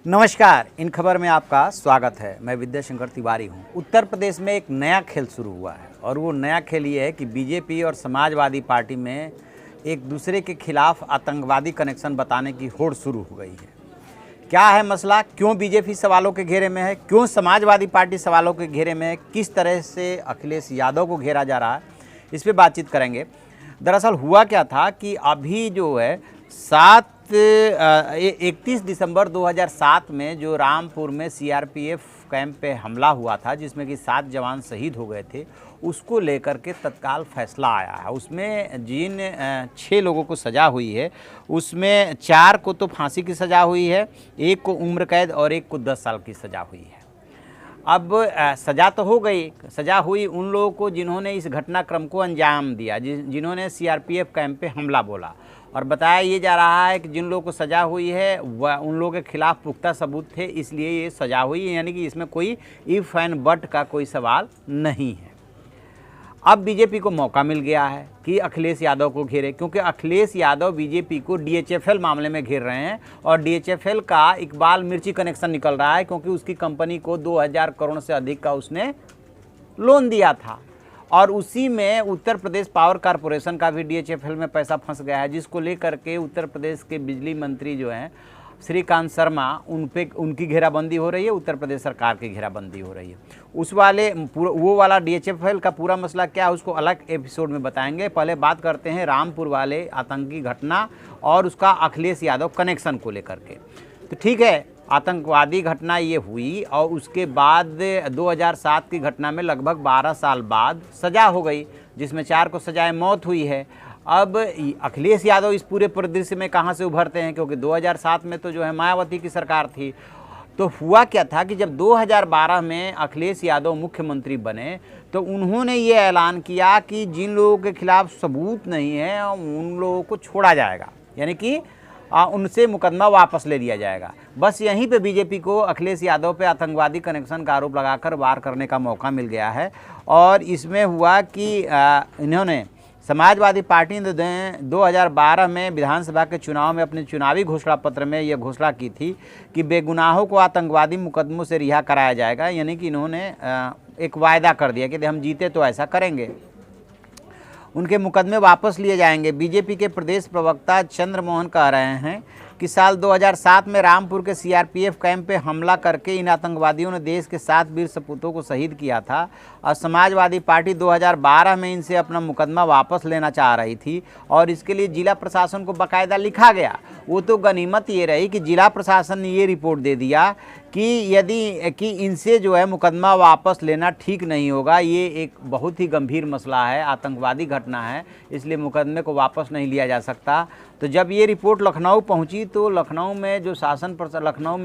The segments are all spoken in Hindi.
नमस्कार, इन खबर में आपका स्वागत है। मैं विद्याशंकर तिवारी हूं। उत्तर प्रदेश में एक नया खेल शुरू हुआ है और वो नया खेल ये है कि बीजेपी और समाजवादी पार्टी में एक दूसरे के खिलाफ आतंकवादी कनेक्शन बताने की होड़ शुरू हो गई है। क्या है मसला, क्यों बीजेपी सवालों के घेरे में है, क्यों समाजवादी पार्टी सवालों के घेरे में है, किस तरह से अखिलेश यादव को घेरा जा रहा है, इस पर बातचीत करेंगे। दरअसल हुआ क्या था कि अभी जो है 31 दिसंबर 2007 में जो रामपुर में सीआरपीएफ कैंप पे हमला हुआ था, जिसमें कि 7 जवान शहीद हो गए थे, उसको लेकर के तत्काल फैसला आया है। उसमें जिन 6 लोगों को सज़ा हुई है, उसमें 4 को तो फांसी की सज़ा हुई है, 1 को उम्र कैद और 1 को 10 साल की सज़ा हुई है। अब सज़ा तो हो गई, सज़ा हुई उन लोगों को जिन्होंने इस घटनाक्रम को अंजाम दिया, जिन्होंने सीआरपीएफ कैंप पे हमला बोला। और बताया ये जा रहा है कि जिन लोगों को सज़ा हुई है वह उन लोगों के खिलाफ पुख्ता सबूत थे, इसलिए ये सज़ा हुई है, यानी कि इसमें कोई इफ़ एंड बट का कोई सवाल नहीं है। अब बीजेपी को मौका मिल गया है कि अखिलेश यादव को घेरे, क्योंकि अखिलेश यादव बीजेपी को डीएचएफएल मामले में घेर रहे हैं और डीएचएफएल का इकबाल मिर्ची कनेक्शन निकल रहा है, क्योंकि उसकी कंपनी को 2000 करोड़ से अधिक का उसने लोन दिया था और उसी में उत्तर प्रदेश पावर कॉरपोरेशन का भी डीएचएफएल में पैसा फंस गया है, जिसको लेकर के उत्तर प्रदेश के बिजली मंत्री जो हैं श्रीकांत शर्मा, उनकी घेराबंदी हो रही है, उत्तर प्रदेश सरकार की घेराबंदी हो रही है। वो वाला डीएचएफएल का पूरा मसला क्या है, उसको अलग एपिसोड में बताएंगे। पहले बात करते हैं रामपुर वाले आतंकी घटना और उसका अखिलेश यादव कनेक्शन को लेकर के। तो ठीक है, आतंकवादी घटना ये हुई और उसके बाद 2007 की घटना में लगभग 12 साल बाद सज़ा हो गई, जिसमें 4 को सजाए मौत हुई है। अब अखिलेश यादव इस पूरे परिदृश्य में कहाँ से उभरते हैं, क्योंकि 2007 में तो जो है मायावती की सरकार थी। तो हुआ क्या था कि जब 2012 में अखिलेश यादव मुख्यमंत्री बने तो उन्होंने ये ऐलान किया कि जिन लोगों के खिलाफ सबूत नहीं है उन लोगों को छोड़ा जाएगा, यानी कि उनसे मुकदमा वापस ले लिया जाएगा। बस यहीं पे बीजेपी को अखिलेश यादव पे आतंकवादी कनेक्शन का आरोप लगाकर वार करने का मौका मिल गया है। और इसमें हुआ कि इन्होंने समाजवादी पार्टी ने 2012 में विधानसभा के चुनाव में अपने चुनावी घोषणा पत्र में यह घोषणा की थी कि बेगुनाहों को आतंकवादी मुकदमों से रिहा कराया जाएगा, यानी कि इन्होंने एक वायदा कर दिया कि हम जीते तो ऐसा करेंगे, उनके मुकदमे वापस लिए जाएंगे। बीजेपी के प्रदेश प्रवक्ता चंद्रमोहन कह रहे हैं कि साल 2007 में रामपुर के सीआरपीएफ कैंप पे हमला करके इन आतंकवादियों ने देश के 7 वीर सपूतों को शहीद किया था और समाजवादी पार्टी 2012 में इनसे अपना मुकदमा वापस लेना चाह रही थी और इसके लिए जिला प्रशासन को बाकायदा लिखा गया। वो तो गनीमत ये रही कि जिला प्रशासन ने ये रिपोर्ट दे दिया कि इनसे जो है मुकदमा वापस लेना ठीक नहीं होगा, ये एक बहुत ही गंभीर मसला है, आतंकवादी घटना है, इसलिए मुकदमे को वापस नहीं लिया जा सकता। तो जब ये रिपोर्ट लखनऊ पहुंची तो लखनऊ में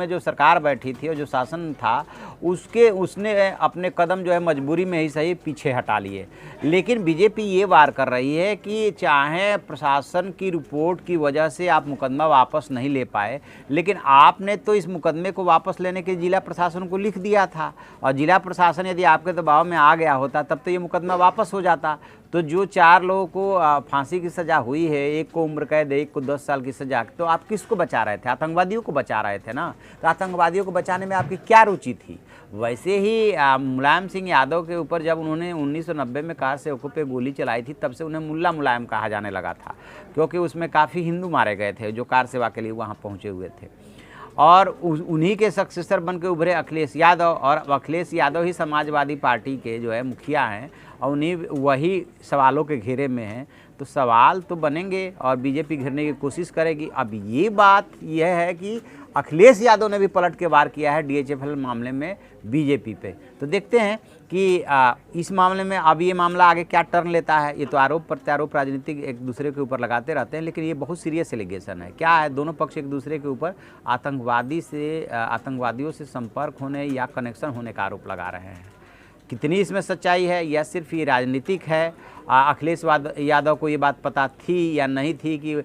जो सरकार बैठी थी और जो शासन था उसने अपने कदम जो है मजबूरी में ही सही पीछे हटा लिए। लेकिन बीजेपी ये वार कर रही है कि चाहे प्रशासन की रिपोर्ट की वजह से आप मुकदमा वापस नहीं ले पाए, लेकिन आपने तो इस मुकदमे को वापस लेने के जिला प्रशासन को लिख दिया था और जिला प्रशासन यदि आपके दबाव में आ गया होता तब तो ये मुकदमा वापस हो जाता। तो जो 4 लोगों को फांसी की सज़ा हुई है, 1 को उम्र कैद, 1 को 10 साल की सज़ा, तो आप किसको बचा रहे थे? आतंकवादियों को बचा रहे थे ना। तो आतंकवादियों को बचाने में आपकी क्या रुचि थी? वैसे ही मुलायम सिंह यादव के ऊपर जब उन्होंने 1990 में कार सेवकों पे गोली चलाई थी, तब से उन्हें मुल्ला मुलायम कहा जाने लगा था, क्योंकि उसमें काफ़ी हिंदू मारे गए थे जो कार सेवा के लिए वहाँ पहुँचे हुए थे। और उन्हीं के सक्सेसर बन के उभरे अखिलेश यादव, और अखिलेश यादव ही समाजवादी पार्टी के जो है मुखिया हैं और वही सवालों के घेरे में हैं। तो सवाल तो बनेंगे और बीजेपी घेरने की कोशिश करेगी। अब ये बात यह है कि अखिलेश यादव ने भी पलट के वार किया है डीएचएफएल मामले में बीजेपी पे। तो देखते हैं कि इस मामले में अब ये मामला आगे क्या टर्न लेता है। ये तो आरोप प्रत्यारोप राजनीतिक एक दूसरे के ऊपर लगाते रहते हैं, लेकिन ये बहुत सीरियस एलिगेशन है। क्या है, दोनों पक्ष एक दूसरे के ऊपर आतंकवादियों से संपर्क होने या कनेक्शन होने का आरोप लगा रहे हैं। कितनी इसमें सच्चाई है या सिर्फ ये राजनीतिक है? अखिलेश यादव को ये बात पता थी या नहीं थी कि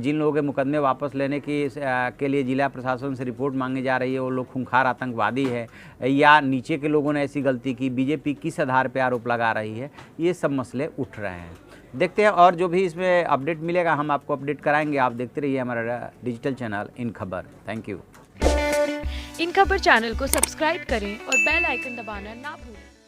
जिन लोगों के मुकदमे वापस लेने के लिए जिला प्रशासन से रिपोर्ट मांगी जा रही है वो लोग खूंखार आतंकवादी है, या नीचे के लोगों ने ऐसी गलती की? बीजेपी किस आधार पर आरोप लगा रही है? ये सब मसले उठ रहे हैं। देखते हैं और जो भी इसमें अपडेट मिलेगा हम आपको अपडेट कराएंगे। आप देखते रहिए हमारा डिजिटल चैनल इन खबर। Thank you. इन खबर चैनल को सब्सक्राइब करें और बेल आइकन दबाना ना भूलें।